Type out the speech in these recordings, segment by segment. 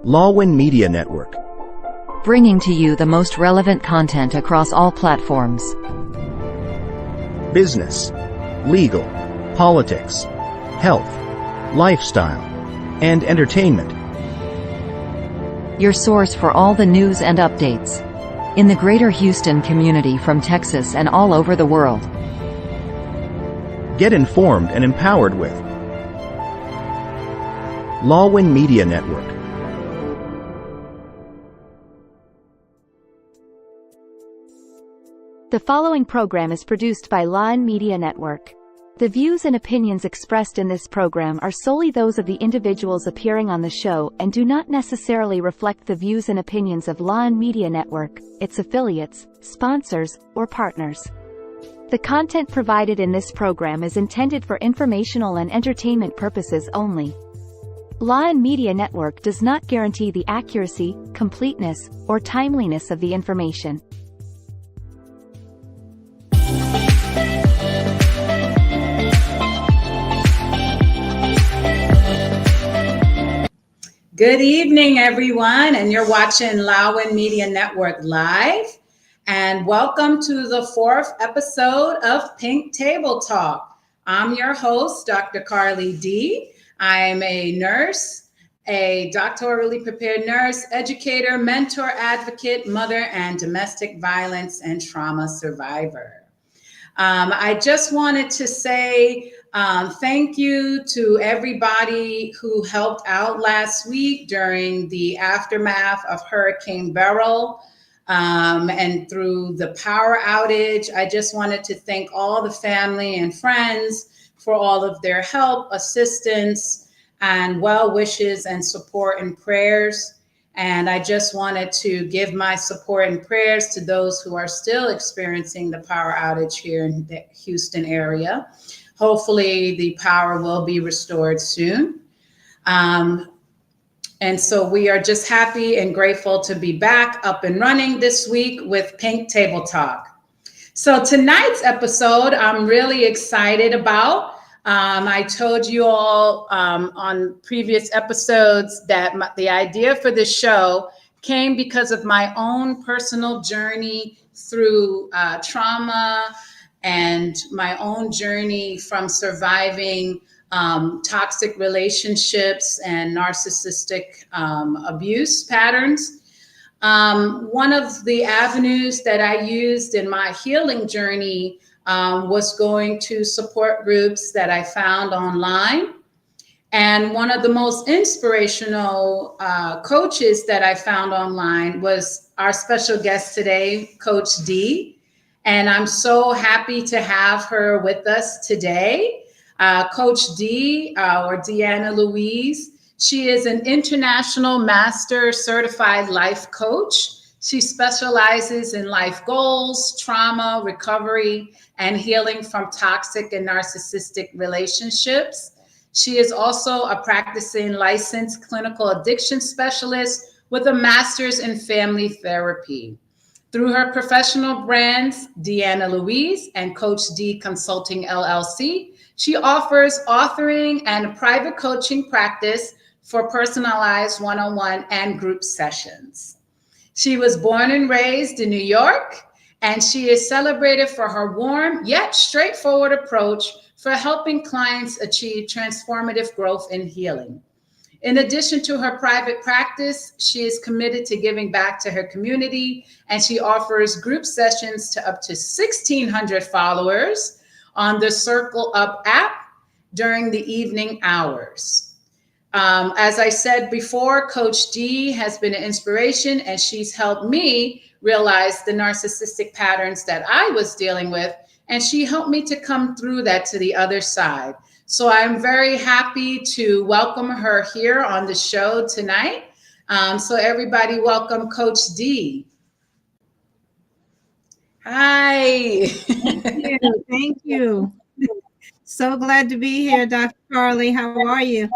𝙋𝙧𝙧𝙩 Media Network, bringing to you the most relevant content across all platforms. business, legal, politics, health, lifestyle, and entertainment. Your source for all the news and updates in the greater Houston community from Texas and all over the world. Get informed and empowered with 𝙋𝙧𝙧𝙩 Media Network. The following program is produced by 𝙋𝙧𝙧𝙩 Media Network. The views and opinions expressed in this program are solely those of the individuals appearing on the show and do not necessarily reflect the views and opinions of 𝙋𝙧𝙧𝙩 Media Network, its affiliates, sponsors, or partners. The content provided in this program is intended for informational and entertainment purposes only. 𝙋𝙧𝙧𝙩 Media Network does not guarantee the accuracy, completeness, or timeliness of the information. Good evening, everyone, and you're watching 𝙋𝙧𝙧𝙩 Media Network Live. And welcome to the 4th episode of Pink Table Talk. I'm your host, Dr. Coach Dee. I'm a nurse, a doctorally prepared nurse, educator, mentor, advocate, mother, and domestic violence and trauma survivor. I just wanted to say thank you to everybody who helped out last week during the aftermath of Hurricane Beryl and through the power outage. I just wanted to thank all the family and friends for all of their help, assistance, and well wishes and support and prayers. And I just wanted to give my support and prayers to those who are still experiencing the power outage here in the Houston area. Hopefully the power will be restored soon. And so we are just happy and grateful to be back up and running this week with Pink Table Talk. So tonight's episode, I'm really excited about. I told you all on previous episodes that the idea for this show came because of my own personal journey through trauma and my own journey from surviving toxic relationships and narcissistic abuse patterns. One of the avenues that I used in my healing journey was going to support groups that I found online. And one of the most inspirational coaches that I found online was our special guest today, Coach Dee. And I'm so happy to have her with us today. Coach Dee, or Deanna Louise, she is an international master certified life coach. She specializes in life goals, trauma, recovery, and healing from toxic and narcissistic relationships. She is also a practicing licensed clinical addiction specialist with a master's in family therapy. Through her professional brands, Deanna Louise and Coach Dee Consulting LLC, she offers authoring and private coaching practice for personalized one-on-one and group sessions. She was born and raised in New York, and she is celebrated for her warm yet straightforward approach for helping clients achieve transformative growth and healing. In addition to her private practice, she is committed to giving back to her community, and she offers group sessions to up to 1,600 followers on the Circle Up app during the evening hours. As I said before, Coach Dee has been an inspiration, and she's helped me realize the narcissistic patterns that I was dealing with, and she helped me to come through that to the other side. So I'm very happy to welcome her here on the show tonight. So everybody welcome Coach Dee. Hi. Thank you. So glad to be here, Dr. Carly. How are you?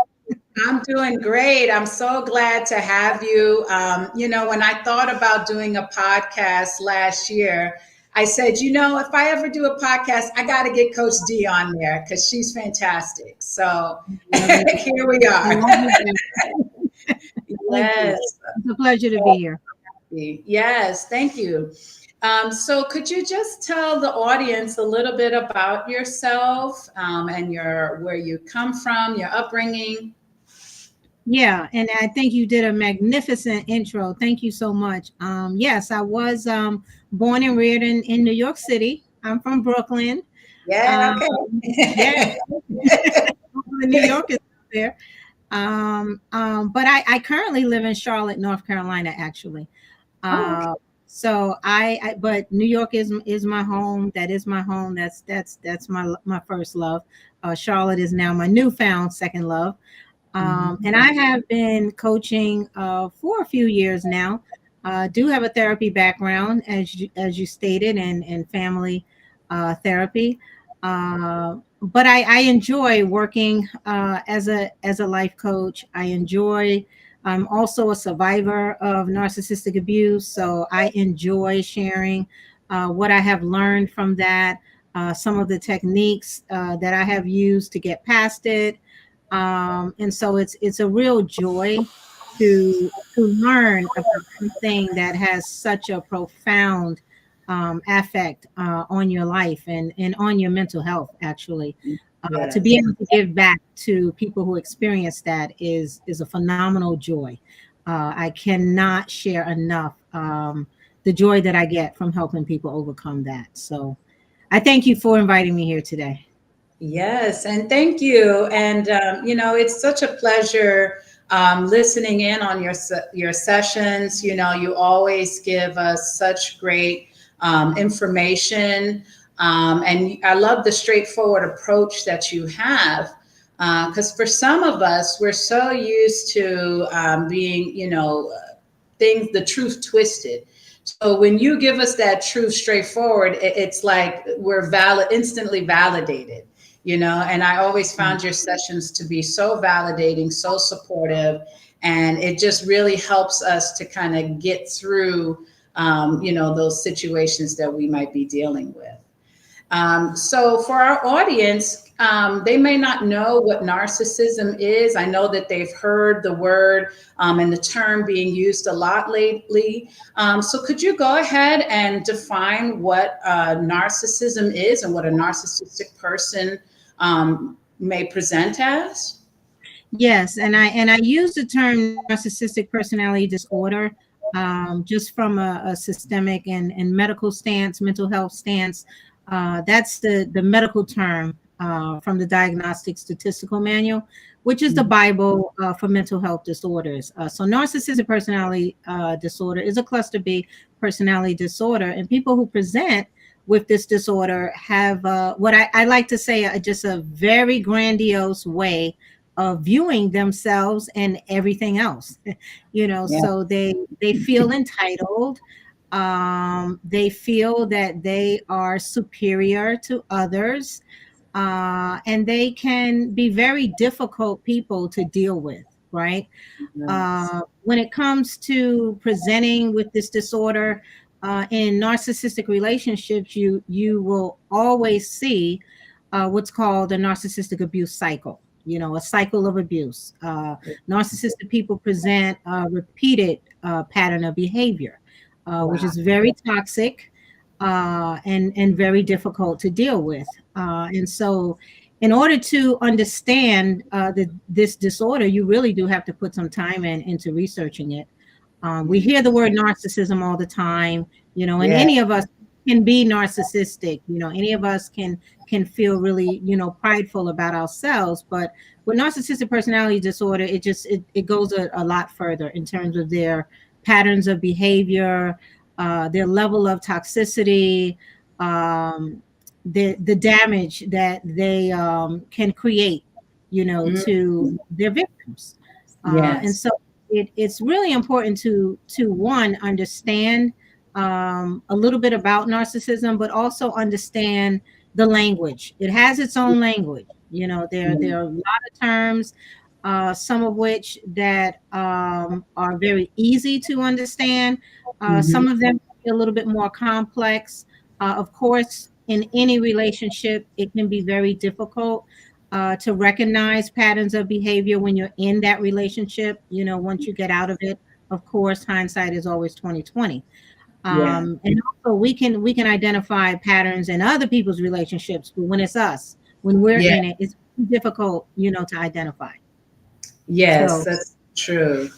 I'm doing great. I'm so glad to have you. When I thought about doing a podcast last year, I said, you know, if I ever do a podcast, I got to get Coach Dee on there because she's fantastic. So here we are. Yes. It's a pleasure to be here. Yes, thank you. So could you just tell the audience a little bit about yourself and where you come from, your upbringing? Yeah, and I think you did a magnificent intro. Thank you so much. Yes, I was born and reared in New York City. I'm from Brooklyn. Yeah, okay. Yeah, New York is there. But I currently live in Charlotte, North Carolina, actually. Okay. So but New York is my home. That is my home. That's my first love. Charlotte is now my newfound second love. And I have been coaching for a few years now. Do have a therapy background, as you stated, and family therapy. But I enjoy working as a life coach. I enjoy. I'm also a survivor of narcissistic abuse, so I enjoy sharing what I have learned from that. Some of the techniques that I have used to get past it. And so it's a real joy to learn about something that has such a profound affect on your life and on your mental health, actually. Yes. To be able to give back to people who experience that is a phenomenal joy. I cannot share enough the joy that I get from helping people overcome that. So I thank you for inviting me here today. Yes, and thank you. And you know, it's such a pleasure listening in on your sessions. You know, you always give us such great information, and I love the straightforward approach that you have. Because for some of us, we're so used to being, you know, the truth twisted. So when you give us that truth straightforward, it's like we're instantly validated. You know, and I always found your sessions to be so validating, so supportive, and it just really helps us to kind of get through, you know, those situations that we might be dealing with. So for our audience, they may not know what narcissism is. I know that they've heard the word and the term being used a lot lately. So could you go ahead and define what narcissism is and what a narcissistic person may present as? Yes, and I use the term narcissistic personality disorder just from a systemic and medical stance, mental health stance. That's the medical term from the Diagnostic Statistical Manual, which is the Bible for mental health disorders. So narcissistic personality disorder is a cluster B personality disorder, and people who present with this disorder have what I like to say just a very grandiose way of viewing themselves and everything else. You know, yeah. So they feel entitled. They feel that they are superior to others, and they can be very difficult people to deal with, right? Nice. When it comes to presenting with this disorder, in narcissistic relationships, you will always see what's called a narcissistic abuse cycle. You know, a cycle of abuse. Narcissistic people present a repeated pattern of behavior, which is very toxic and very difficult to deal with. And so, in order to understand this disorder, you really do have to put some time into researching it. We hear the word narcissism all the time, you know, and any of us can be narcissistic. You know, any of us can feel really, you know, prideful about ourselves. But with narcissistic personality disorder, it goes a lot further in terms of their patterns of behavior, their level of toxicity, the damage that they can create, you know, to their victims. And so it's really important to one, understand a little bit about narcissism, but also understand the language. It has its own language. You know, there are a lot of terms, some of which that are very easy to understand. Some of them are a little bit more complex. Of course, in any relationship, it can be very difficult to recognize patterns of behavior when you're in that relationship. Once you get out of it, of course, hindsight is always 2020. Yeah. And also we can identify patterns in other people's relationships, but when it's us, when we're Yeah. in it, it's difficult, to identify. Yes, So that's true.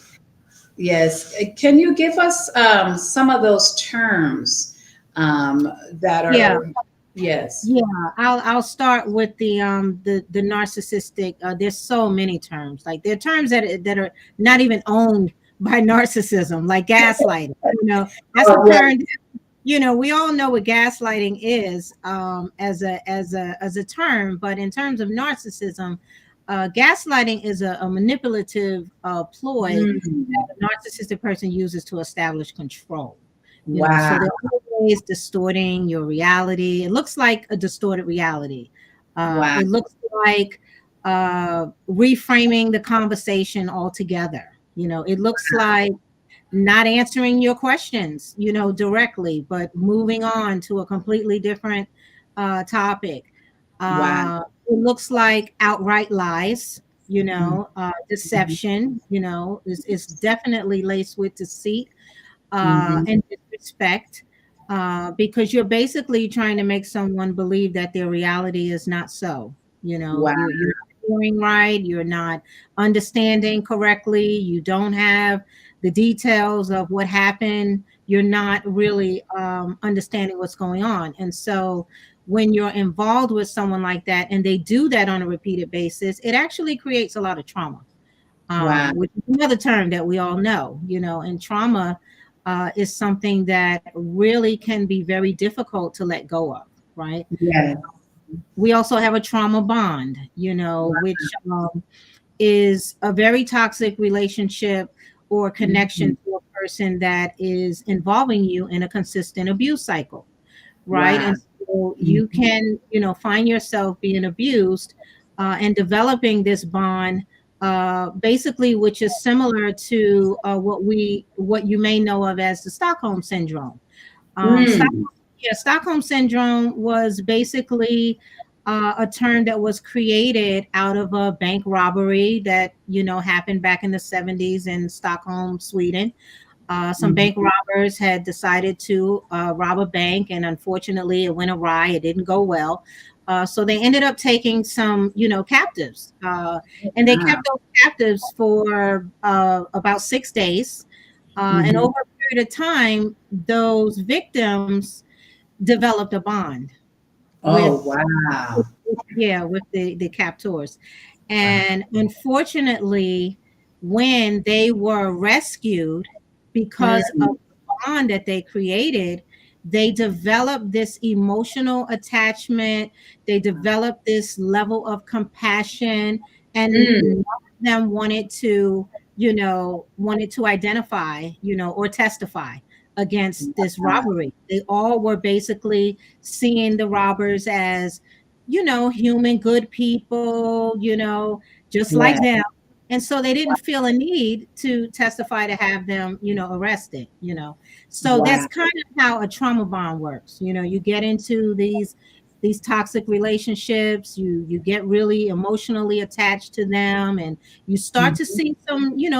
Yes. Can you give us some of those terms that yeah, are, yes. yeah. I'll start with the narcissistic. There's so many terms. Like there are terms that are not even owned by narcissism, like gaslighting. That's a Oh, yeah. term. We all know what gaslighting is as a term, but in terms of narcissism, gaslighting is a manipulative ploy Mm. that a narcissistic person uses to establish control. So Wow. they're always distorting your reality. It looks like a distorted reality. Wow. It looks like reframing the conversation altogether. It looks like not answering your questions, directly, but moving on to a completely different topic. Wow. It looks like outright lies, Mhm. deception, is definitely laced with deceit Mhm. and disrespect, because you're basically trying to make someone believe that their reality is not so. Wow. You're not hearing right, you're not understanding correctly, you don't have the details of what happened, you're not really understanding what's going on. And so when you're involved with someone like that and they do that on a repeated basis, it actually creates a lot of trauma, Wow. which is another term that we all know, and trauma is something that really can be very difficult to let go of, right? Yes. We also have a trauma bond, which is a very toxic relationship or connection Mhm. to a person that is involving you in a consistent abuse cycle, right? Wow. And so Mhm. you can, find yourself being abused and developing this bond, basically, which is similar to what you may know of as the Stockholm syndrome. Mm. Stockholm syndrome was basically a term that was created out of a bank robbery that happened back in the 70s in Stockholm, Sweden. Some Mhm. bank robbers had decided to rob a bank, and unfortunately, it went awry. It didn't go well. So they ended up taking some, captives, and they Wow. kept those captives for about 6 days. And Mhm. over a period of time, those victims developed a bond Oh, with, wow. with the captors. And unfortunately, when they were rescued, because of Mm. the bond that they created, they developed this emotional attachment. They developed this level of compassion, and Mm. none of them wanted to identify, or testify against this Wow. robbery. They all were basically seeing the robbers as, human, good people, just Yeah. like them. And so they didn't feel a need to testify to have them, arrested. So that's Wow. kind of how a trauma bond works. You get into these toxic relationships, you get really emotionally attached to them, and you start to Mhm. see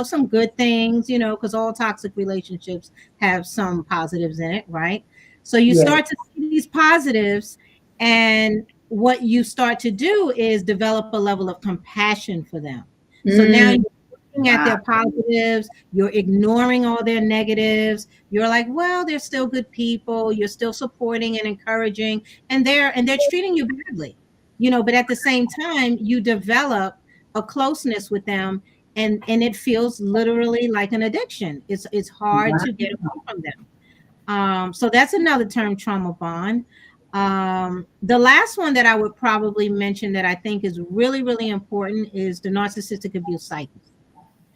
some good things, because all toxic relationships have some positives in it, right? So you Yeah. start to see these positives, and what you start to do is develop a level of compassion for them. So now Mm. you're looking at Wow. their positives, you're ignoring all their negatives. You're like, well, they're still good people. You're still supporting and encouraging, and they're treating you badly, but at the same time, you develop a closeness with them, and it feels literally like an addiction. It's hard Wow. to get away from them. So that's another term, trauma bond. The last one that I would probably mention that I think is really, really important is the narcissistic abuse cycle.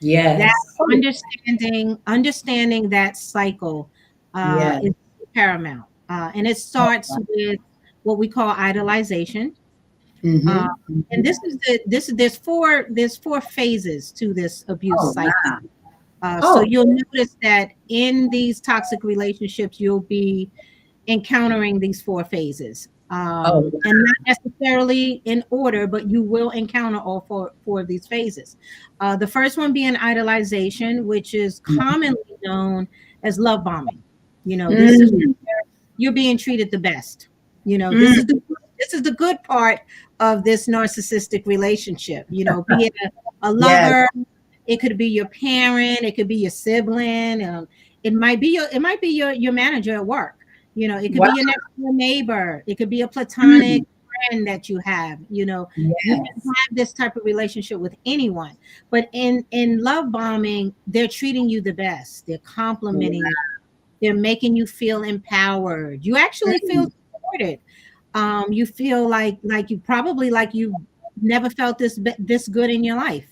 That Yes. Oh, understanding that cycle yeah. is paramount, and it starts with what we call idolization. Uh, Mhm. and Mhm. this is there's four phases to this abuse Oh, cycle. wow. So Oh. you'll notice that in these toxic relationships, you'll be encountering these 4 phases. Oh, And not necessarily in order, but you will encounter all four of these phases. The first one being idolization, which is commonly known as love bombing. You know, this is where you're being treated the best. You know, this is the good part of this narcissistic relationship. You know, be it a lover, it could be your parent, it could be your sibling, it might be your manager at work. You know, it could be your next door neighbor. It could be a platonic friend that you have. You know, you can have this type of relationship with anyone. But in love bombing, they're treating you the best. They're complimenting you. They're making you feel empowered. You actually feel supported. You feel like you've never felt this good in your life.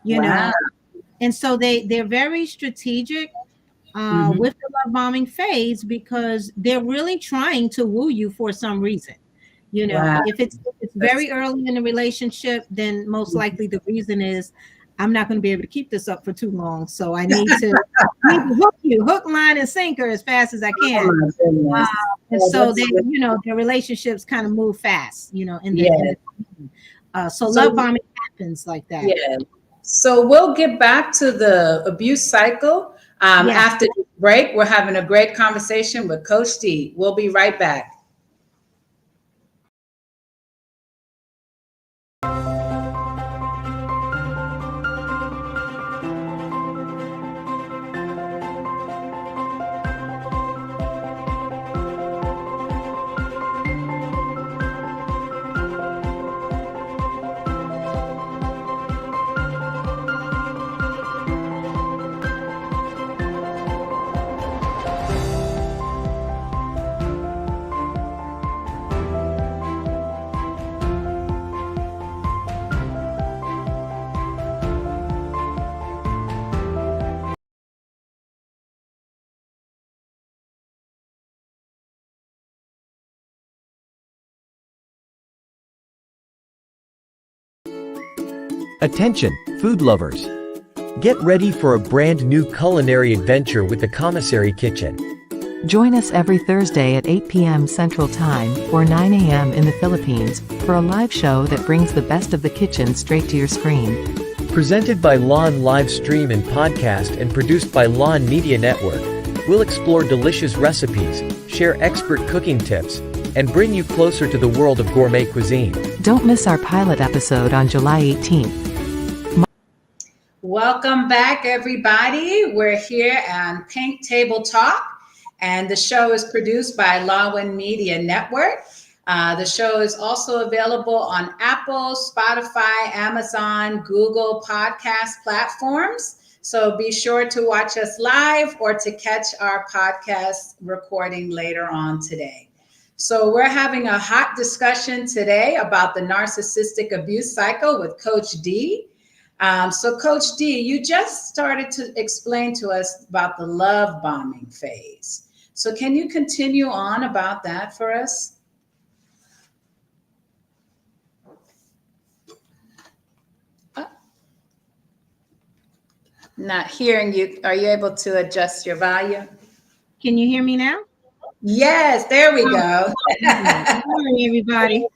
You know, and so they're very strategic. With the love bombing phase, because they're really trying to woo you for some reason. You know, if it's very early in the relationship, then most likely the reason is, I'm not going to be able to keep this up for too long, so I need to hook, line, and sinker as fast as I can. And so they, you know, their relationships kind of move fast. You know, so love bombing happens like that. Yeah. So we'll get back to the abuse cycle. After the break, we're having a great conversation with Coach Dee. We'll be right back. Attention, food lovers! Get ready for a brand new culinary adventure with the Commissary Kitchen. Join us every Thursday at 8 p.m. Central Time or 9 a.m. in the Philippines for a live show that brings the best of the kitchen straight to your screen. Presented by 𝙀😆Live Stream and Podcast and produced by 𝙀😆 Media Network, we'll explore delicious recipes, share expert cooking tips, and bring you closer to the world of gourmet cuisine. Don't miss our pilot episode on July 18th. Welcome back, everybody. We're here on Pink Table Talk, and the show is produced by 𝙀😆Media Network. The show is also available on Apple, Spotify, Amazon, Google podcast platforms. So be sure to watch us live or to catch our podcast recording later on today. So we're having a hot discussion today about the narcissistic abuse cycle with Coach Dee. So Coach Dee, you just started to explain to us about the love bombing phase. So can you continue on about that for us? Not hearing you. Are you able to adjust your volume? Can you hear me now? Yes, there we go. Good morning, everybody.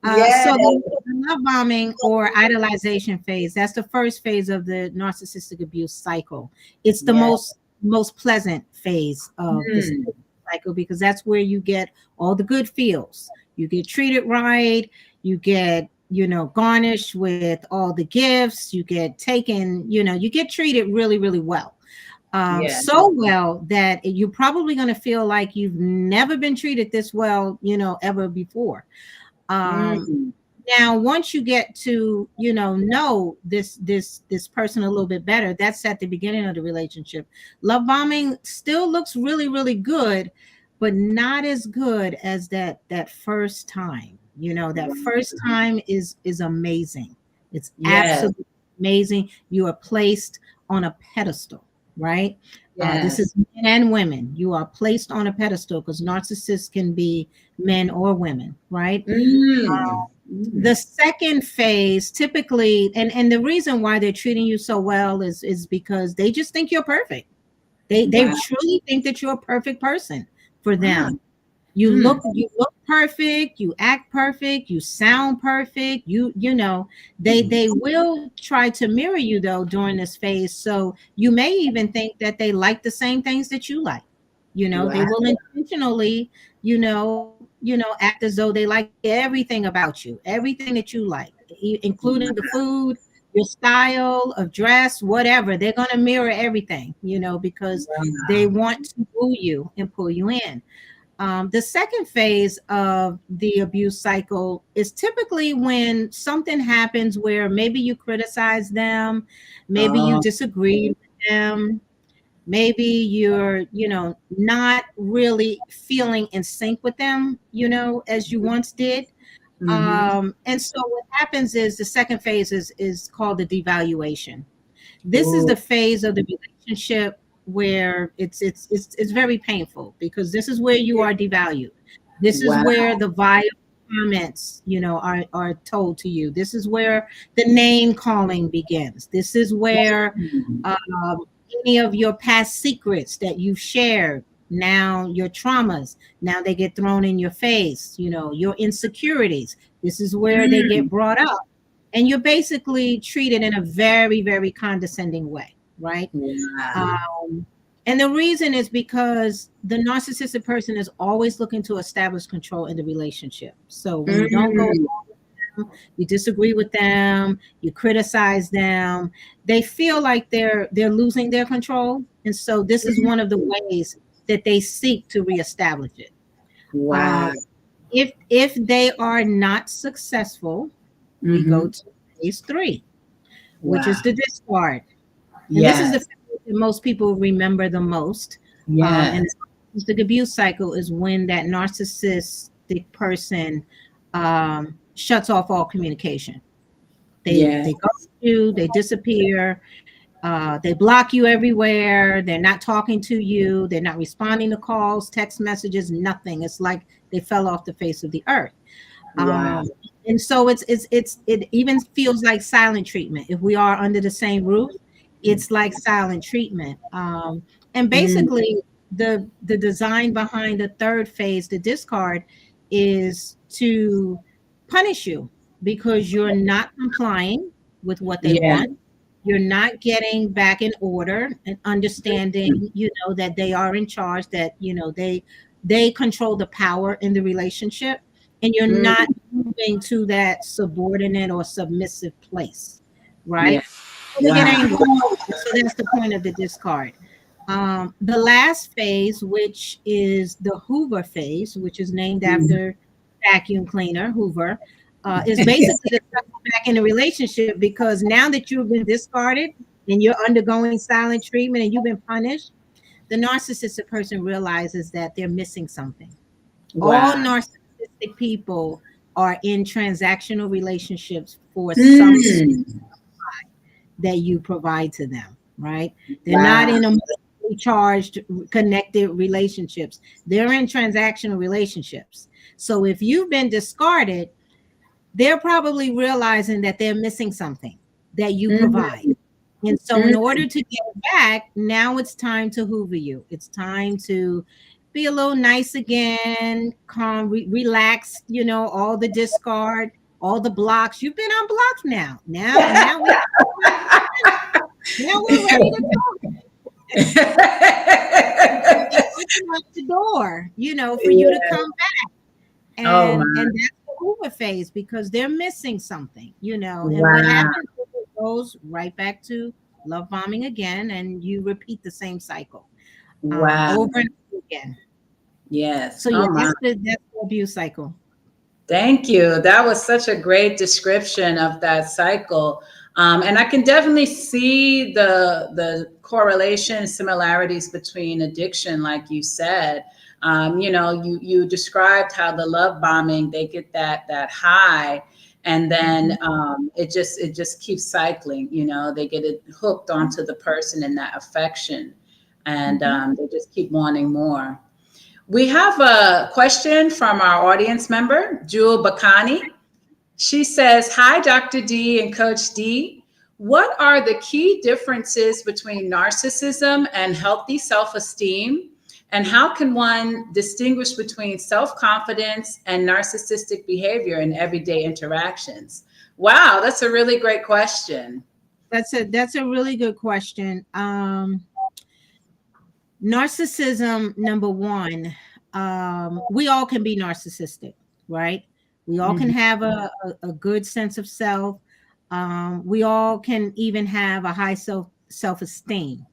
So the love bombing or idolization phase, that's the first phase of the narcissistic abuse cycle. It's the most pleasant phase of this cycle, because that's where you get all the good feels. You get treated right, you get, you know, garnished with all the gifts, you get taken, you know, you get treated really, really well. So well that you're probably going to feel like you've never been treated this well, you know, ever before. Now, once you get to, you know this person a little bit better, that's at the beginning of the relationship. Love bombing still looks really, really good, but not as good as that first time. You know, that first time is amazing. It's absolutely amazing. You are placed on a pedestal, right? This is men and women. You are placed on a pedestal, because narcissists can be men or women, right? The second phase typically, and the reason why they're treating you so well is because they just think you're perfect. They truly think that you're a perfect person for them. You look perfect, you act perfect, you sound perfect, you know, they will try to mirror you though during this phase. So you may even think that they like the same things that you like. You know, they will intentionally, act as though they like everything about you, everything that you like, including the food, your style of dress, whatever. They're going to mirror everything, because they want to woo you and pull you in. The second phase of the abuse cycle is typically when something happens where maybe you criticize them, maybe you disagree with them, maybe you're, not really feeling in sync with them, as you once did. And so what happens is the second phase is called the devaluation. This is the phase of the relationship where it's very painful, because this is where you are devalued. This is where the vile comments, are told to you. This is where the name calling begins. This is where any of your past secrets that you've shared, now your traumas, now they get thrown in your face, your insecurities. This is where they get brought up. And you're basically treated in a very, very condescending way, right? And the reason is because the narcissistic person is always looking to establish control in the relationship. So when you don't go along with them, you disagree with them, you criticize them, they feel like they're losing their control. And so this is one of the ways that they seek to reestablish it. If they are not successful, we go to phase 3, which is the discard. And this is the phase that most people remember the most. And the narcissistic abuse cycle is when that narcissistic person shuts off all communication. They ghost you, they disappear, they block you everywhere, they're not talking to you, they're not responding to calls, text messages, nothing. It's like they fell off the face of the earth. And so it even feels like silent treatment. If we are under the same roof, it's like silent treatment. And basically the design behind the third phase, the discard, is to punish you because you're not complying with what they want. You're not getting back in order and understanding, that they are in charge, that, they control the power in the relationship. And you're not moving to that subordinate or submissive place, right? So that's the point of the discard. The last phase, which is the Hoover phase, which is named after vacuum cleaner Hoover, is basically to circle back in a relationship, because now that you've been discarded and you're undergoing silent treatment and you've been punished, the narcissistic person realizes that they're missing something. All narcissistic people are in transactional relationships for something that you provide to them, right? They're not in emotionally charged, connected relationships. They're in transactional relationships. So if you've been discarded, they're probably realizing that they're missing something that you provide. And so in order to get it back, now it's time to Hoover you. It's time to be a little nice again, calm, relax, all the discard, all the blocks. You've been unblocked now. Now we're ready to go. Open up the door, for you to come back. And that's the Hoover phase, because they're missing something, and what happens is it goes right back to love bombing again, and you repeat the same cycle over and over again. So that's the abuse cycle. Thank you. That was such a great description of that cycle. And I can definitely see the correlation, similarities between addiction, like you said. You described how the love bombing, they get that high, and then it just keeps cycling. They get it hooked onto the person and that affection, and they just keep wanting more. We have a question from our audience member, Jewel Bakani. She says, "Hi, Dr. Dee and Coach Dee. What are the key differences between narcissism and healthy self-esteem? And how can one distinguish between self-confidence and narcissistic behavior in everyday interactions? Wow, that's a really great question. That's a really good question. Narcissism, number one, we all can be narcissistic, right? We all can have a good sense of self. We all can even have a high self-esteem,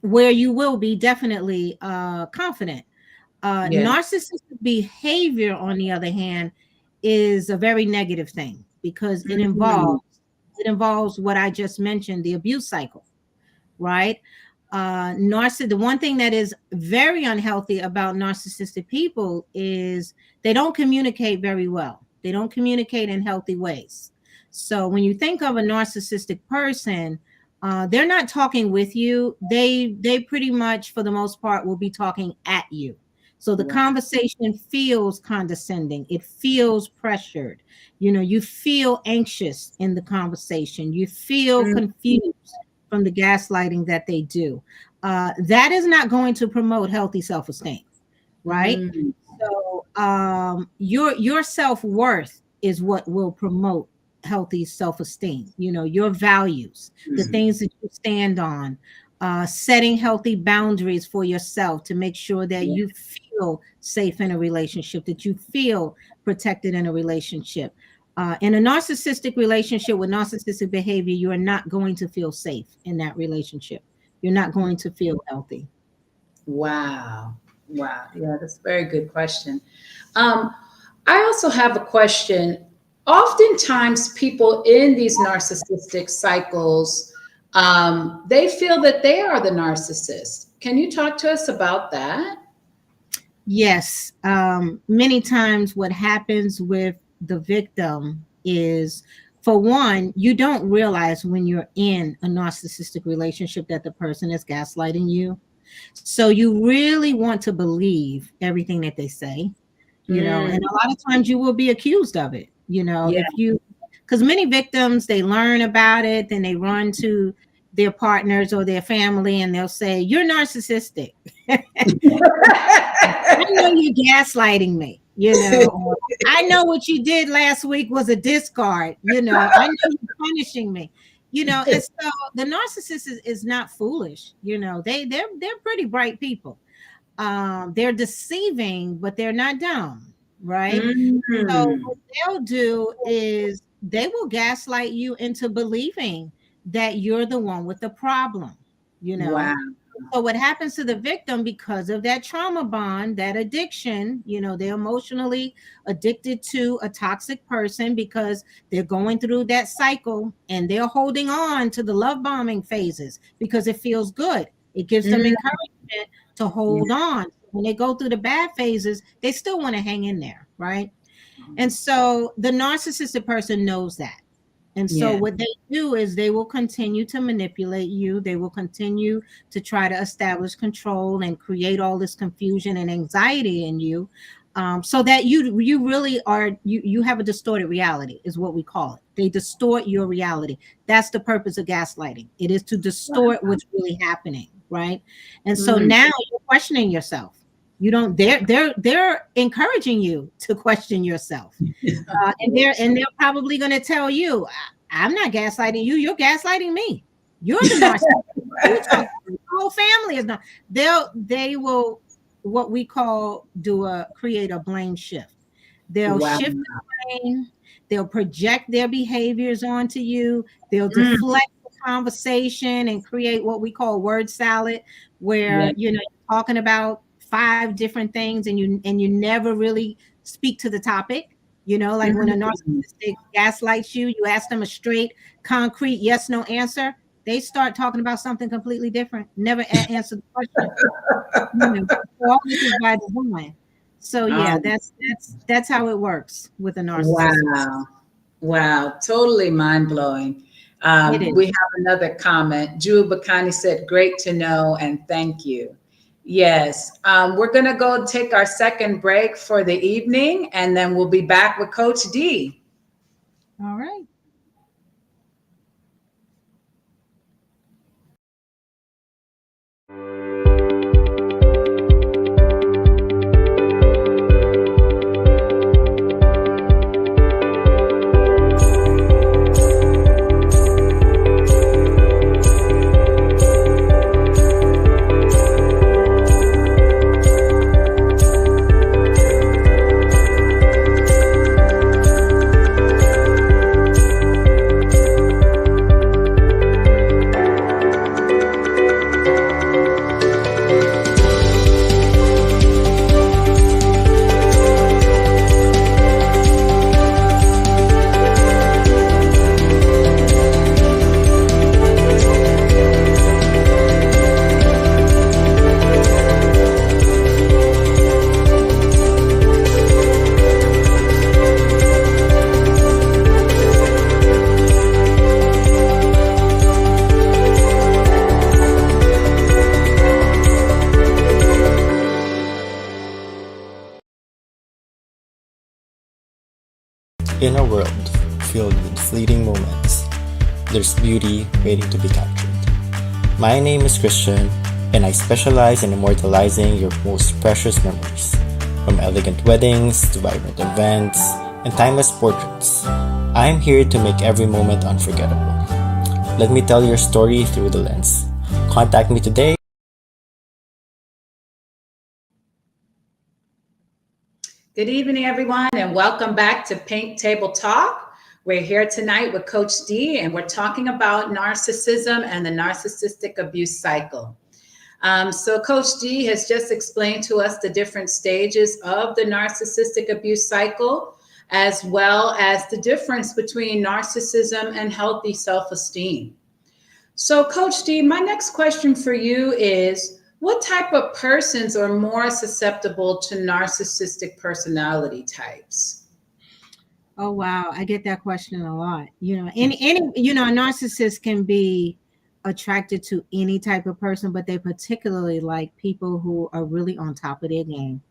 where you will be definitely confident. Narcissistic behavior, on the other hand, is a very negative thing because it involves what I just mentioned, the abuse cycle, right? The one thing that is very unhealthy about narcissistic people is they don't communicate very well. They don't communicate in healthy ways. So when you think of a narcissistic person, they're not talking with you. They pretty much, for the most part, will be talking at you. So the conversation feels condescending. It feels pressured. You feel anxious in the conversation. You feel confused from the gaslighting that they do. That is not going to promote healthy self-esteem, right? So your self-worth is what will promote healthy self-esteem. Your values, the things that you stand on, setting healthy boundaries for yourself to make sure that you feel safe in a relationship, that you feel protected in a relationship. In a narcissistic relationship with narcissistic behavior, you are not going to feel safe in that relationship. You're not going to feel healthy. Wow. Yeah, that's a very good question. I also have a question. Oftentimes people in these narcissistic cycles, they feel that they are the narcissist. Can you talk to us about that? Yes. Many times what happens with the victim is, for one, you don't realize when you're in a narcissistic relationship that the person is gaslighting you. So you really want to believe everything that they say, and a lot of times you will be accused of it, because many victims, they learn about it, then they run to their partners or their family and they'll say, "You're narcissistic." I know you're gaslighting me, I know what you did last week was a discard, I know you're punishing me, and so the narcissist is not foolish, they're pretty bright people. They're deceiving, but they're not dumb, right? So what they'll do is they will gaslight you into believing that you're the one with the problem, Wow. So what happens to the victim, because of that trauma bond, that addiction, they're emotionally addicted to a toxic person because they're going through that cycle and they're holding on to the love bombing phases because it feels good. It gives them encouragement to hold on. When they go through the bad phases, they still want to hang in there, right? And so the narcissistic person knows that. And so what they do is they will continue to manipulate you. They will continue to try to establish control and create all this confusion and anxiety in you, so that you really are, you have a distorted reality, is what we call it. They distort your reality. That's the purpose of gaslighting. It is to distort what's really happening, right? And so now you're questioning yourself. You don't. They're encouraging you to question yourself, and they're probably going to tell you, "I'm not gaslighting you. You're gaslighting me. You're the narcissist. The whole family is not." They will, what we call, create a blame shift. They'll shift the blame. They'll project their behaviors onto you. They'll deflect the conversation and create what we call word salad, where you're talking about 5 different things and you never really speak to the topic. Like when a narcissistic gaslights you, you ask them a straight, concrete yes, no answer. They start talking about something completely different. Never answer the question. All this is by design. So yeah, that's how it works with a narcissist. Wow. Totally mind blowing. We have another comment. Jewel Bakani said, "Great to know and thank you." Yes, we're going to go take our second break for the evening, and then we'll be back with Coach Dee. All right. In a world filled with fleeting moments, there's beauty waiting to be captured. My name is Christian, and I specialize in immortalizing your most precious memories, from elegant weddings to vibrant events and timeless portraits. I'm here to make every moment unforgettable. Let me tell your story through the lens. Contact me today. Good evening, everyone, and welcome back to Pink Table Talk. We're here tonight with Coach Dee, and we're talking about narcissism and the narcissistic abuse cycle. So Coach Dee has just explained to us the different stages of the narcissistic abuse cycle, as well as the difference between narcissism and healthy self-esteem. So Coach Dee, my next question for you is, what type of persons are more susceptible to narcissistic personality types? Oh, wow. I get that question a lot. A narcissist can be attracted to any type of person, but they particularly like people who are really on top of their game.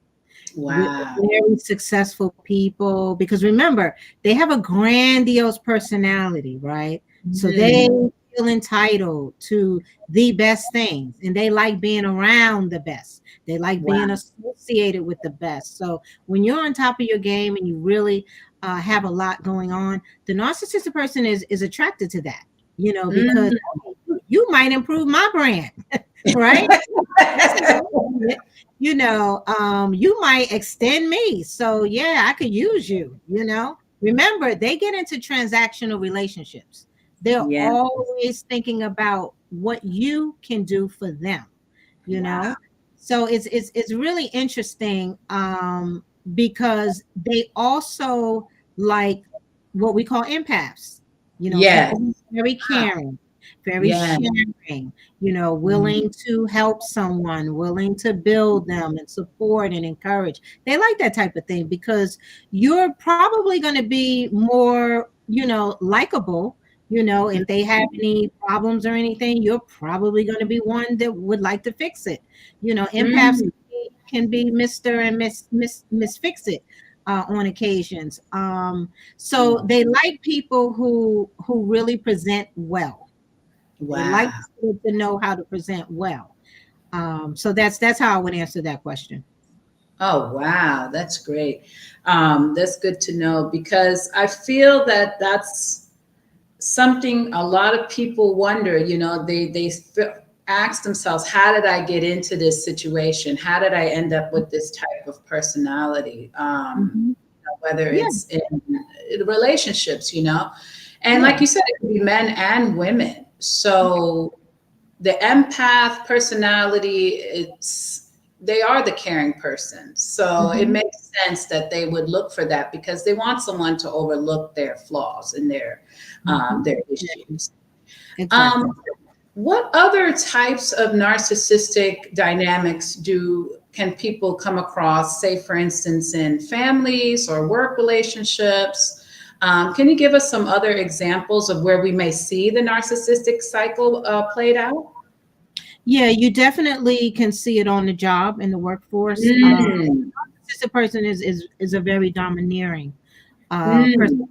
Wow. Very successful people, because remember, they have a grandiose personality, right? So they feel entitled to the best things, and they like being around the best. They like being associated with the best. So when you're on top of your game and you really have a lot going on, the narcissistic person is attracted to that, because you might improve my brand, right? You might extend me. So yeah, I could use you, Remember, they get into transactional relationships. They're always thinking about what you can do for them, know. So it's really interesting because they also like what we call empaths, very caring, very sharing, willing to help someone, willing to build them and support and encourage. They like that type of thing because you're probably going to be more, likable. If they have any problems or anything, you're probably going to be one that would like to fix it. Empaths can be Mr. and Miss Fix It on occasions. So they like people who really present well. They like to know how to present well. So that's how I would answer that question. Oh, wow. That's great. That's good to know, because I feel that that's something a lot of people wonder, they ask themselves, how did I get into this situation? How did I end up with this type of personality? Whether it's in relationships, and like you said, it can be men and women. So the empath personality, they are the caring person. So it makes sense that they would look for that because they want someone to overlook their flaws and their issues. Exactly. What other types of narcissistic dynamics can people come across, say, for instance, in families or work relationships? Can you give us some other examples of where we may see the narcissistic cycle played out? Yeah, you definitely can see it on the job in the workforce. Narcissistic person is a very domineering personality.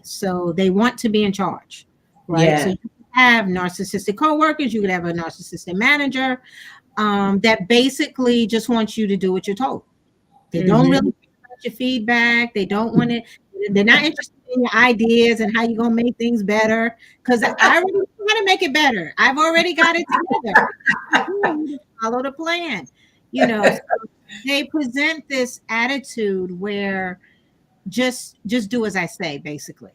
So they want to be in charge, right? So you have narcissistic coworkers, you could have a narcissistic manager that basically just wants you to do what you're told. They don't really care about your feedback. They don't want it. They're not interested in your ideas and how you're going to make things better, because I already know how to make it better. I've already got it together. Follow the plan. So they present this attitude where just do as I say, basically.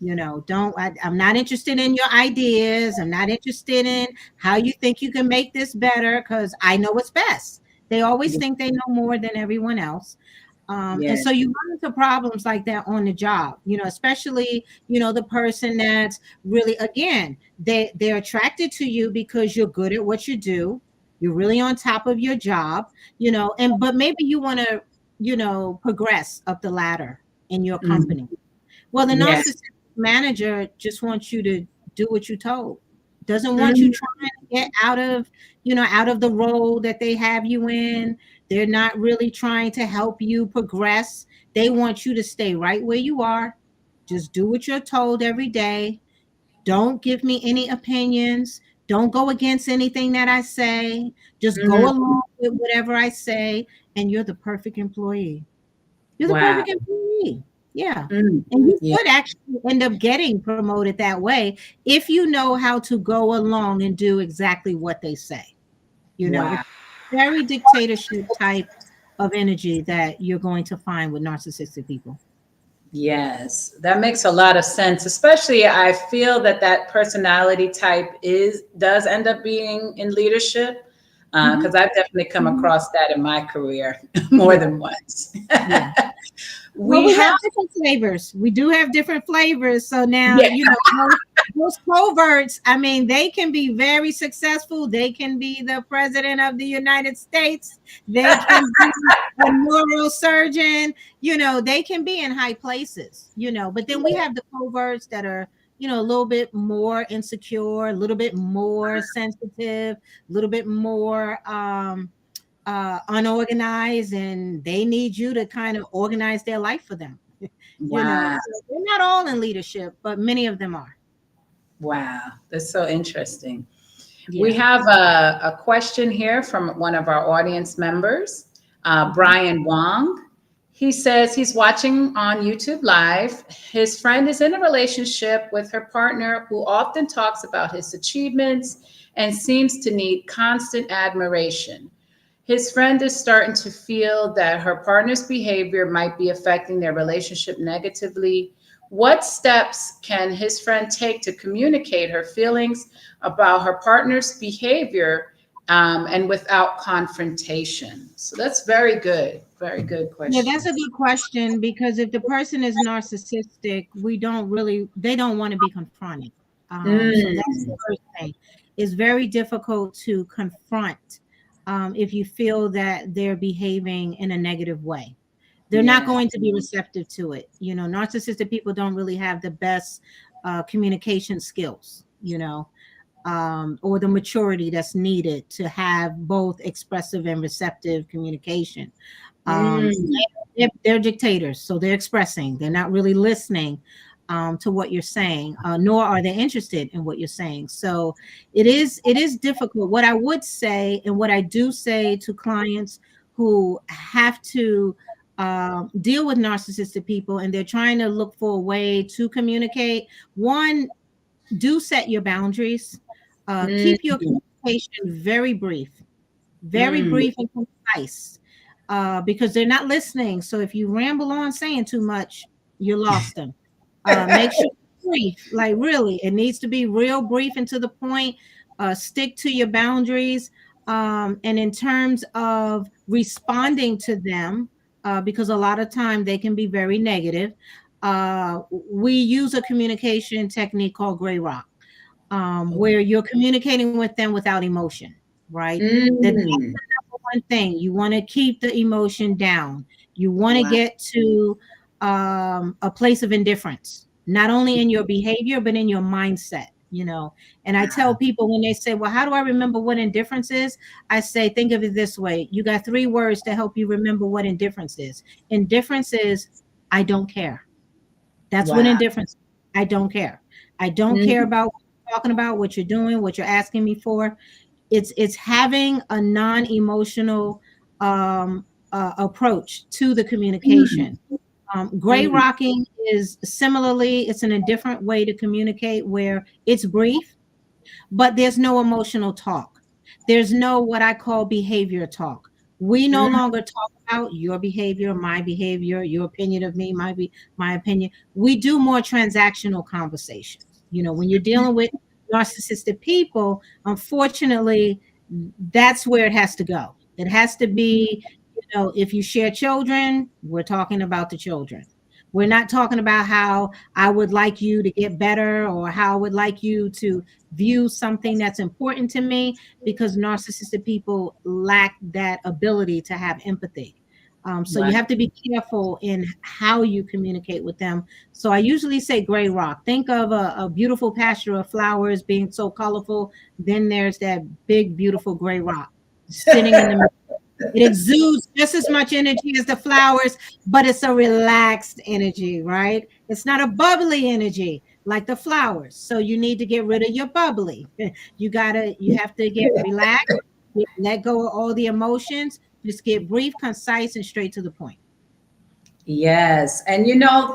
I'm not interested in your ideas. I'm not interested in how you think you can make this better, because I know what's best. They always think they know more than everyone else. And so you run into problems like that on the job, especially, the person that's really, again, they're attracted to you because you're good at what you do. You're really on top of your job, but maybe you want to, progress up the ladder in your company. Well, the narcissistic manager just wants you to do what you're told. Doesn't want you trying to get out of the role that they have you in. They're not really trying to help you progress. They want you to stay right where you are, Just do what you're told every day. Don't give me any opinions. Don't go against anything that I say. Just go along with whatever I say, and you're the perfect employee. You're the perfect employee. Yeah. And you could actually end up getting promoted that way if you know how to go along and do exactly what they say. You know, very dictatorship type of energy that you're going to find with narcissistic people. Yes, that makes a lot of sense. Especially, I feel that personality type does end up being in leadership, because I've definitely come across that in my career more than once. We have different flavors. We do have different flavors. So now, you know, those coverts, I mean, they can be very successful. They can be the president of the United States. They can be a neurosurgeon. You know, they can be in high places, you know. But then we have the coverts that are, you know, a little bit more insecure, a little bit more sensitive, a little bit more unorganized, and they need you to kind of organize their life for them. You know, so they're not all in leadership, but many of them are. Wow, that's so interesting. We have a question here from one of our audience members, Brian Wong. He says he's watching on YouTube Live. His friend is in a relationship with her partner who often talks about his achievements and seems to need constant admiration. His friend is starting to feel that her partner's behavior might be affecting their relationship negatively. What steps can his friend take to communicate her feelings about her partner's behavior and without confrontation? So that's very good. Very good question. Yeah, that's a good question, because if the person is narcissistic, they don't want to be confronted. So that's the first thing. It's very difficult to confront if you feel that they're behaving in a negative way. They're not going to be receptive to it. You know, narcissistic people don't really have the best communication skills, you know, or the maturity that's needed to have both expressive and receptive communication. They're dictators, so they're expressing. They're not really listening to what you're saying, nor are they interested in what you're saying. So it is difficult. What I would say, and what I do say to clients who have to deal with narcissistic people and they're trying to look for a way to communicate, one, do set your boundaries. Keep your communication very brief and concise, because they're not listening. So if you ramble on saying too much, you lost them. Make sure it's brief, like really, it needs to be real brief and to the point. Stick to your boundaries. And in terms of responding to them, because a lot of time they can be very negative, we use a communication technique called gray rock, where you're communicating with them without emotion, right? That's the number one thing. You want to keep the emotion down. You want to get to a place of indifference, not only in your behavior, but in your mindset, you know. And I tell people when they say, well, how do I remember what indifference is? I say, think of it this way. You got 3 words to help you remember what indifference is. Indifference is, I don't care. That's what indifference is. I don't care. I don't care about what you're talking about, what you're doing, what you're asking me for. It's having a non-emotional approach to the communication. Gray rocking is similarly, it's in a different way to communicate, where it's brief, but there's no emotional talk. There's no what I call behavior talk. We no longer talk about your behavior, my behavior, your opinion of me, my opinion. We do more transactional conversations. You know, when you're dealing with narcissistic people, unfortunately, that's where it has to go. It has to be, you know, if you share children, we're talking about the children. We're not talking about how I would like you to get better or how I would like you to view something that's important to me, because narcissistic people lack that ability to have empathy. So you have to be careful in how you communicate with them. So I usually say gray rock. Think of a beautiful pasture of flowers being so colorful. Then there's that big, beautiful gray rock sitting in the middle. It exudes just as much energy as the flowers, but it's a relaxed energy, right? It's not a bubbly energy like the flowers. So you need to get rid of your bubbly. You have to get relaxed, let go of all the emotions, just get brief, concise, and straight to the point. Yes. And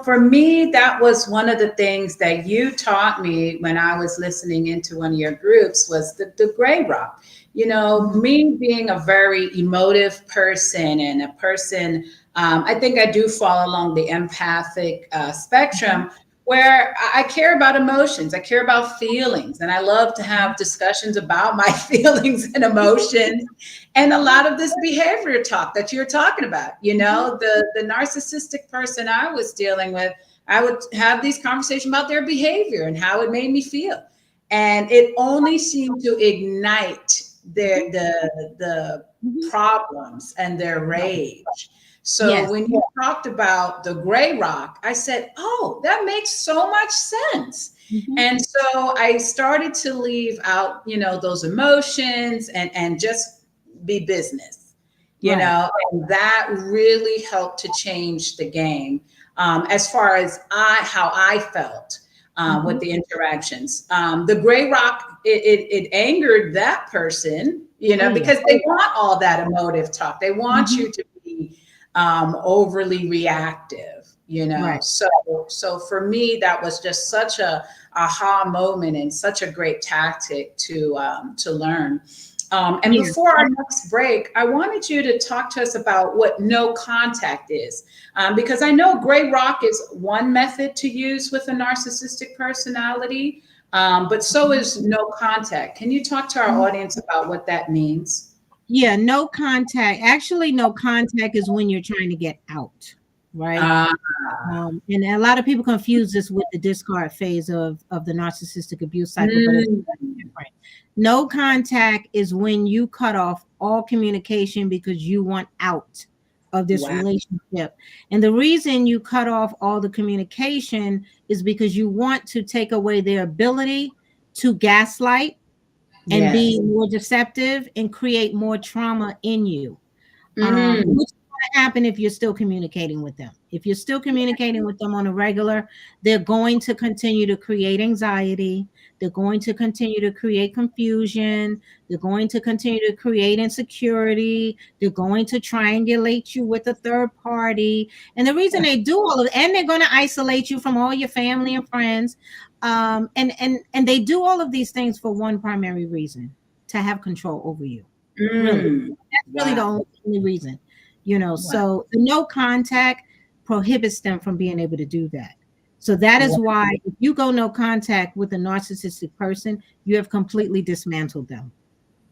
for me, that was one of the things that you taught me when I was listening into one of your groups was the gray rock. Me being a very emotive person and a person, I think I do fall along the empathic spectrum where I care about emotions. I care about feelings, and I love to have discussions about my feelings and emotions. And a lot of this behavior talk that you're talking about, the narcissistic person I was dealing with, I would have these conversations about their behavior and how it made me feel. And it only seemed to ignite the problems and their rage. So when you talked about the gray rock, I said, oh, that makes so much sense. And so I started to leave out, those emotions and just be business, and that really helped to change the game as far as how I felt with the interactions. The gray rock, it angered that person, because they want all that emotive talk. They want you to be overly reactive, so for me, that was just such a aha moment and such a great tactic to learn. And before our next break, I wanted you to talk to us about what no contact is, because I know gray rock is one method to use with a narcissistic personality, but so is no contact. Can you talk to our audience about what that means? Yeah, no contact. Actually, no contact is when you're trying to get out, right? And a lot of people confuse this with the discard phase of the narcissistic abuse cycle, but it's different. No contact is when you cut off all communication because you want out of this relationship. And the reason you cut off all the communication is because you want to take away their ability to gaslight and be more deceptive and create more trauma in you. Which is going to happen if you're still communicating with them. If you're still communicating with them on a regular, they're going to continue to create anxiety. They're going to continue to create confusion. They're going to continue to create insecurity. They're going to triangulate you with a third party. And the reason they do all of it, and they're going to isolate you from all your family and friends. And they do all of these things for one primary reason: to have control over you. Really, that's really the only reason. So the no contact prohibits them from being able to do that. So that is why if you go no contact with a narcissistic person, you have completely dismantled them.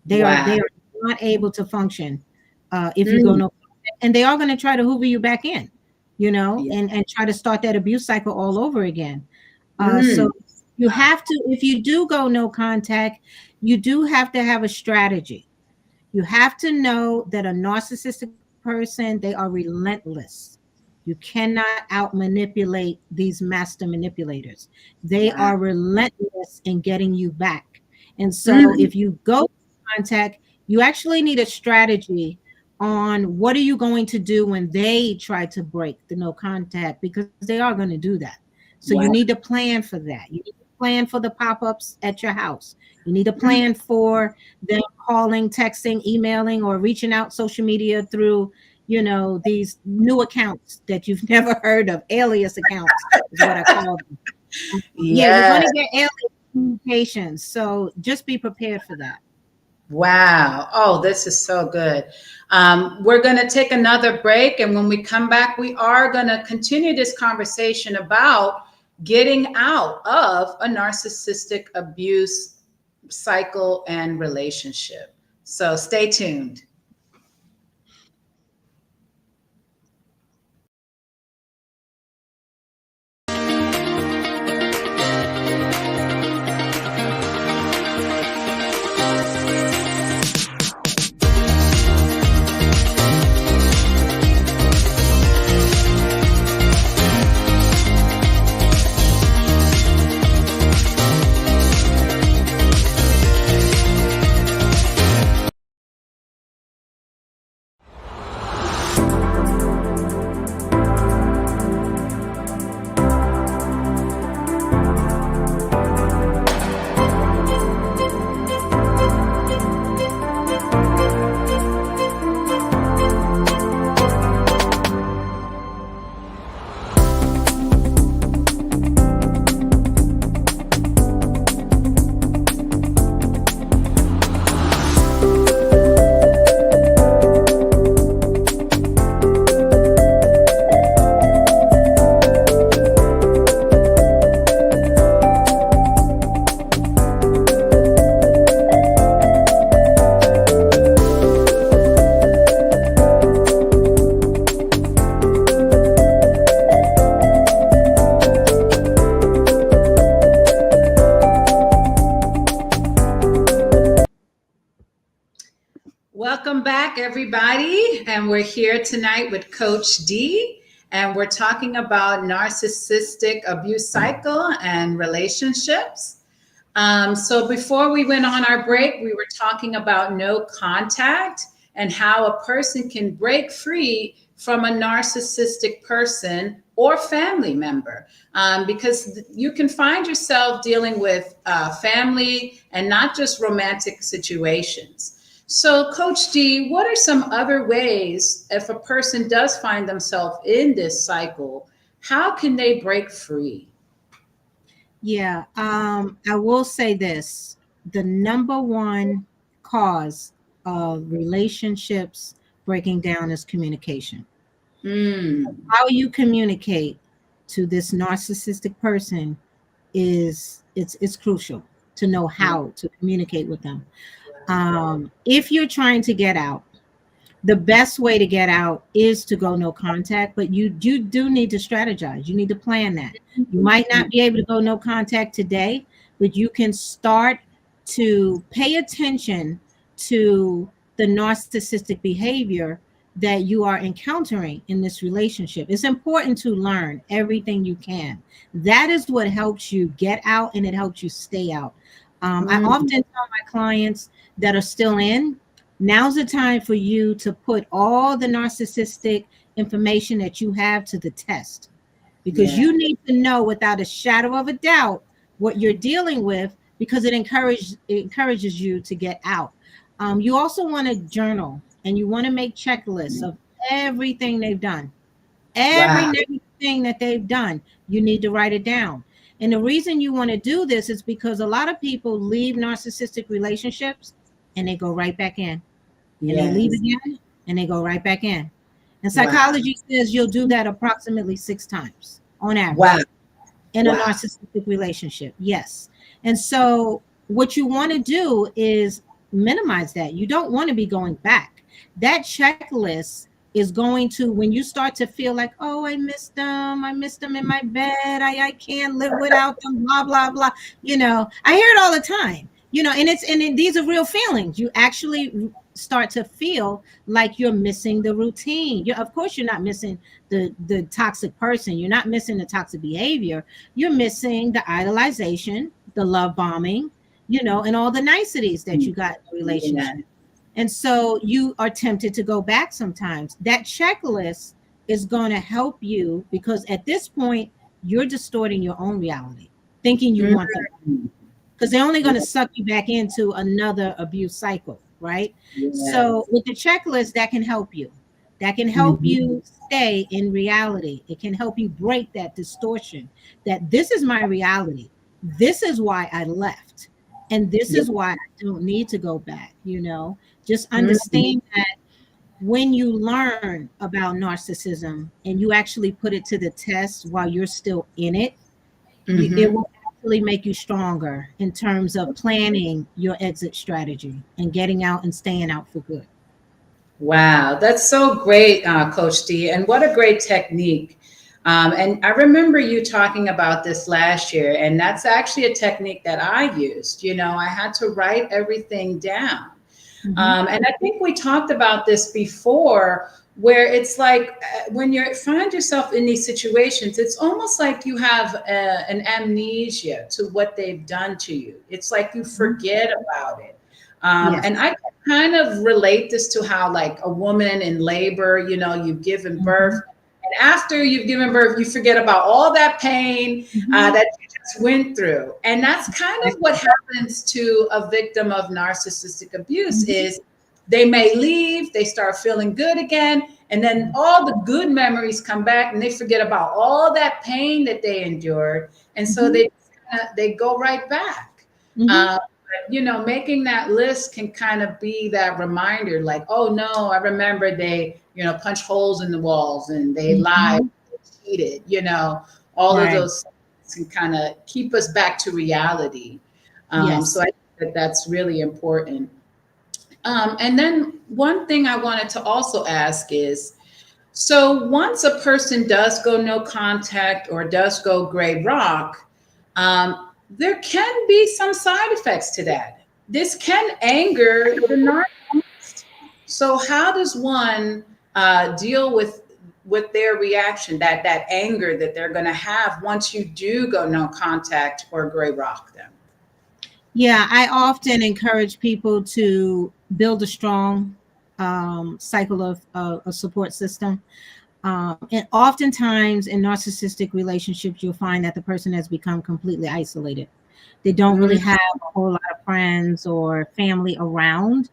They are not able to function if you go no contact, and they are going to try to hoover you back in, and try to start that abuse cycle all over again. So you have to, if you do go no contact, you do have to have a strategy. You have to know that a narcissistic person, they are relentless. You cannot out manipulate these master manipulators. They are relentless in getting you back. And so if you go contact, you actually need a strategy on what are you going to do when they try to break the no contact, because they are going to do that. So you need to plan for that. You need to plan for the pop-ups at your house. You need to plan for them calling, texting, emailing, or reaching out social media through, these new accounts that you've never heard of. Alias accounts is what I call them. You're going to get alias communications. So just be prepared for that. Wow. Oh, this is so good. We're going to take another break. And when we come back, we are going to continue this conversation about getting out of a narcissistic abuse cycle and relationship. So stay tuned. back, everybody, and we're here tonight with Coach Dee, and we're talking about narcissistic abuse cycle and relationships. So before we went on our break, we were talking about no contact and how a person can break free from a narcissistic person or family member, because you can find yourself dealing with family and not just romantic situations. So Coach Dee, what are some other ways, if a person does find themselves in this cycle, how can they break free? Yeah, I will say this. The number one cause of relationships breaking down is communication. How you communicate to this narcissistic person is it's crucial to know how to communicate with them. If you're trying to get out, the best way to get out is to go no contact, but you do need to strategize. You need to plan that. You might not be able to go no contact today, but you can start to pay attention to the narcissistic behavior that you are encountering in this relationship. It's important to learn everything you can. That is what helps you get out, and it helps you stay out. I often tell my clients that are still in, now's the time for you to put all the narcissistic information that you have to the test, because you need to know without a shadow of a doubt what you're dealing with, because it encourages you to get out. You also want to journal, and you want to make checklists of everything they've done. Everything that they've done, you need to write it down. And the reason you want to do this is because a lot of people leave narcissistic relationships and they go right back in. And they leave again and they go right back in. And psychology says you'll do that approximately 6 times on average in a narcissistic relationship. Yes. And so what you want to do is minimize that. You don't want to be going back. That checklist is going to, when you start to feel like, oh, I missed them in my bed, I can't live without them, blah, blah, blah. You know, I hear it all the time, you know, and these are real feelings. You actually start to feel like you're missing the routine. Of course, you're not missing the toxic person. You're not missing the toxic behavior. You're missing the idolization, the love bombing, you know, and all the niceties that you got in the relationship. And so you are tempted to go back sometimes. That checklist is going to help you, because at this point, you're distorting your own reality, thinking you want them, because they're only going to suck you back into another abuse cycle, right? So with the checklist, that can help you. That can help you stay in reality. It can help you break that distortion, that this is my reality. This is why I left. And this is why I don't need to go back, you know. Just understand that when you learn about narcissism and you actually put it to the test while you're still in it, it will actually make you stronger in terms of planning your exit strategy and getting out and staying out for good. Wow, that's so great, Coach Dee, and what a great technique. And I remember you talking about this last year, and that's actually a technique that I used. You know, I had to write everything down. And I think we talked about this before, where it's like when you find yourself in these situations, it's almost like you have an amnesia to what they've done to you. It's like you forget about it. And I kind of relate this to how, like, a woman in labor, you know, you've given birth. And after you've given birth, you forget about all that pain that you just went through. And that's kind of what happens to a victim of narcissistic abuse is they may leave, they start feeling good again, and then all the good memories come back and they forget about all that pain that they endured. And so they go right back. You know, making that list can kind of be that reminder, like, oh no, I remember they, you know, punch holes in the walls and they lied, they cheated, you know, all of those things can kind of keep us back to reality. So I think that that's really important. And then one thing I wanted to also ask is, so once a person does go no contact or does go gray rock, there can be some side effects to that. This can anger the narcissist. So how does one deal with their reaction, that anger that they're going to have once you do go no contact or gray rock them? Yeah, I often encourage people to build a strong cycle of a support system. And oftentimes in narcissistic relationships, you'll find that the person has become completely isolated. They don't really have a whole lot of friends or family around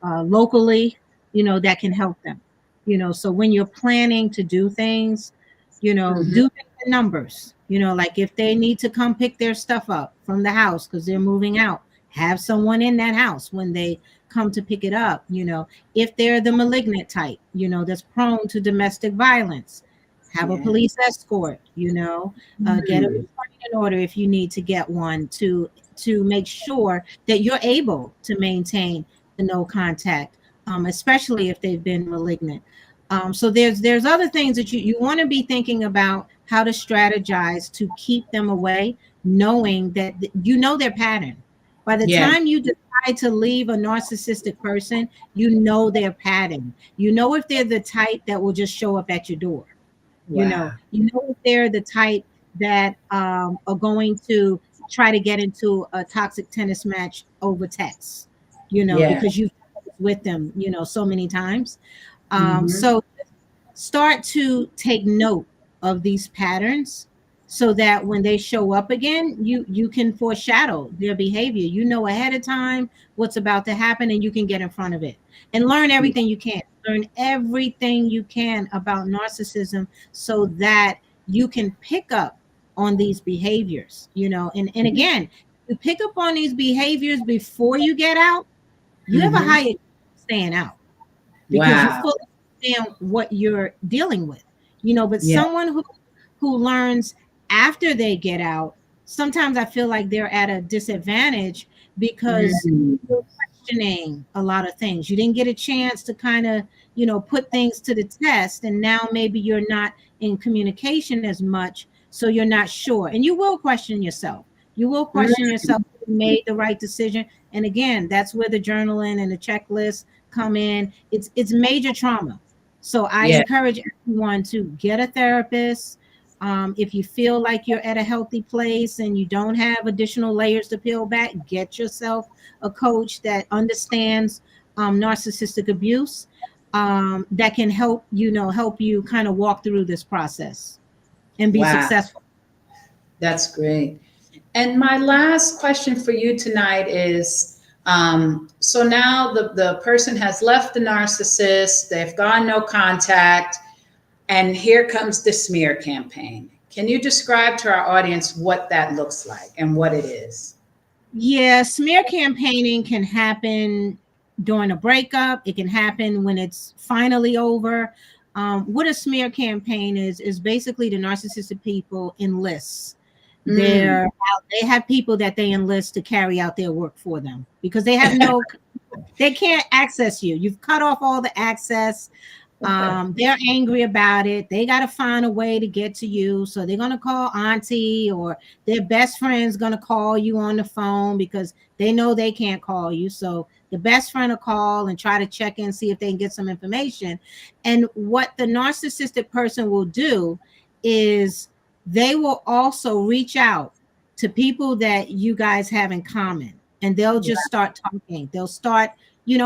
locally, that can help them. So when you're planning to do things, do things in numbers. Like if they need to come pick their stuff up from the house because they're moving out, have someone in that house when they come to pick it up. If they're the malignant type, that's prone to domestic violence, have a police escort, get a restraining order if you need to get one to make sure that you're able to maintain the no contact, especially if they've been malignant. So there's other things that you want to be thinking about, how to strategize to keep them away, knowing that their pattern. By the time you decide to leave a narcissistic person, their pattern. If they're the type that will just show up at your door. Wow. If they're the type that are going to try to get into a toxic tennis match over text, because you've been with them, so many times. So start to take note of these patterns so that when they show up again, you can foreshadow their behavior. Ahead of time what's about to happen, and you can get in front of it and learn everything you can. Learn everything you can about narcissism so that you can pick up on these behaviors, and again, you pick up on these behaviors before you get out, you have a higher chance of staying out because you fully understand what you're dealing with, but someone who learns after they get out, sometimes I feel like they're at a disadvantage because you're questioning a lot of things. You didn't get a chance to kind of, put things to the test, and now maybe you're not in communication as much, so you're not sure. And you will question yourself. You will question yourself if you made the right decision. And again, that's where the journaling and the checklist come in. It's major trauma. So I encourage everyone to get a therapist. If you feel like you're at a healthy place and you don't have additional layers to peel back, get yourself a coach that understands narcissistic abuse, that can help you kind of walk through this process and be successful. That's great. And my last question for you tonight is, so now the person has left the narcissist, they've gone no contact, and here comes the smear campaign. Can you describe to our audience what that looks like and what it is? Yeah, smear campaigning can happen during a breakup. It can happen when it's finally over. What a smear campaign is basically the narcissistic people enlist. They have people that they enlist to carry out their work for them because they have they can't access you. You've cut off all the access. They're angry about it. They got to find a way to get to you. So they're going to call auntie, or their best friend's going to call you on the phone because they know they can't call you. So the best friend will call and try to check in, see if they can get some information. And what the narcissistic person will do is they will also reach out to people that you guys have in common, and they'll just start talking. They'll start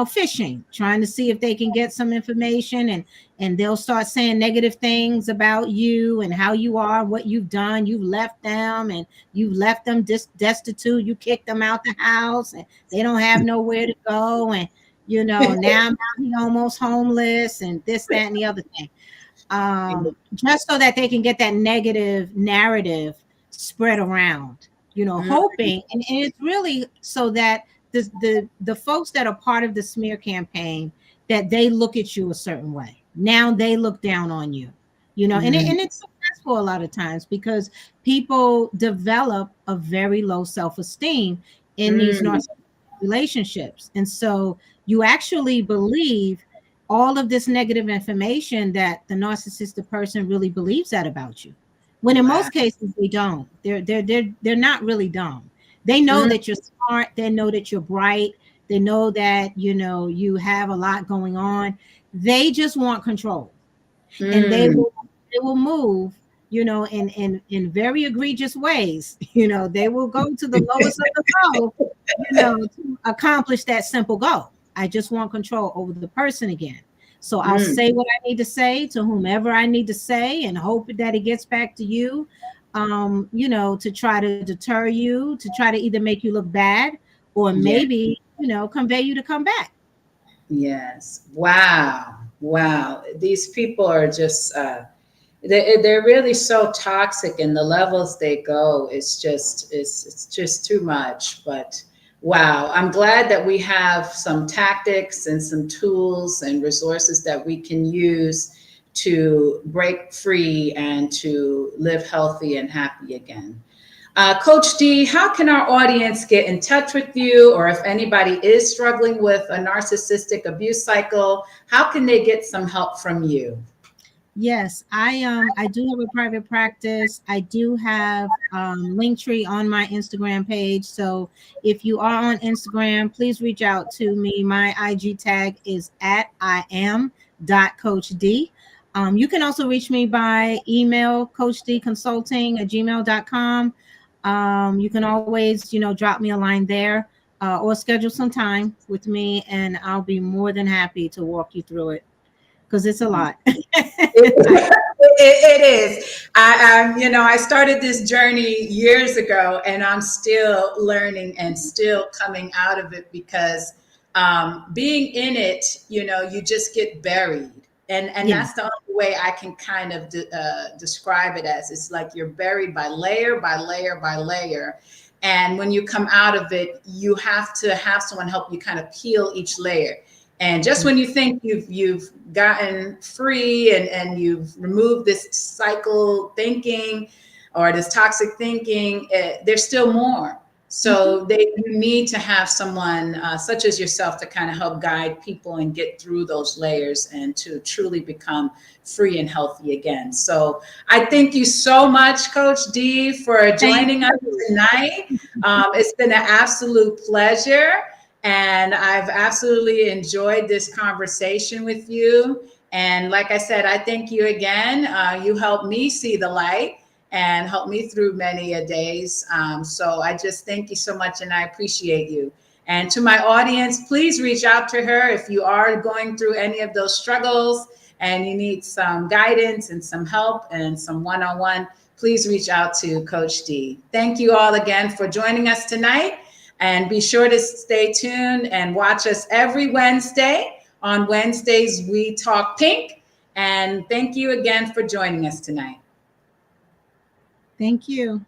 fishing, trying to see if they can get some information, and they'll start saying negative things about you and how you are, what you've done. You've left them, and you've left them destitute. You kicked them out the house, and they don't have nowhere to go. And now he's almost homeless, and this, that, and the other thing. Just so that they can get that negative narrative spread around, hoping, and it's really so that the folks that are part of the smear campaign, that they look at you a certain way. Now they look down on you, and it's successful a lot of times because people develop a very low self-esteem in these narcissistic relationships. And so you actually believe all of this negative information that the narcissistic person really believes that about you, when in most cases they don't. They're not really dumb. They know that you're smart. They know that you're bright. They know that, you know, you have a lot going on. They just want control. And they will move, you know, in very egregious ways. You know, they will go to the lowest of the low, you know, to accomplish that simple goal. I just want control over the person again. So I'll say what I need to say to whomever I need to say and hope that it gets back to you, you know, to try to deter you, to try to either make you look bad or maybe, you know, convey you to come back. Yes. Wow. Wow. These people are just, they're really so toxic, and the levels they go is just, it's just too much. But wow, I'm glad that we have some tactics and some tools and resources that we can use to break free and to live healthy and happy again. Coach Dee, how can our audience get in touch with you? Or if anybody is struggling with a narcissistic abuse cycle, how can they get some help from you? Yes, I do have a private practice. I do have Linktree on my Instagram page. So if you are on Instagram, please reach out to me. My IG tag is @Iam.CoachD. You can also reach me by email, coachdconsulting@gmail.com. You can always, you know, drop me a line there or schedule some time with me, and I'll be more than happy to walk you through it because it's a lot. It is. You know, I started this journey years ago, and I'm still learning and still coming out of it because being in it, you know, you just get buried. And that's the only way I can kind of describe it as. It's like you're buried by layer by layer by layer. And when you come out of it, you have to have someone help you kind of peel each layer. And just when you think you've gotten free and you've removed this cycle thinking or this toxic thinking, there's still more. So you need to have someone such as yourself to kind of help guide people and get through those layers and to truly become free and healthy again. So I thank you so much, Coach Dee, for joining us tonight. It's been an absolute pleasure. And I've absolutely enjoyed this conversation with you. And like I said, I thank you again. You helped me see the light and helped me through many a days. So I just thank you so much, and I appreciate you. And to my audience, please reach out to her if you are going through any of those struggles and you need some guidance and some help and some one-on-one, please reach out to Coach Dee. Thank you all again for joining us tonight. And be sure to stay tuned and watch us every Wednesday. On Wednesdays, we talk pink. And thank you again for joining us tonight. Thank you.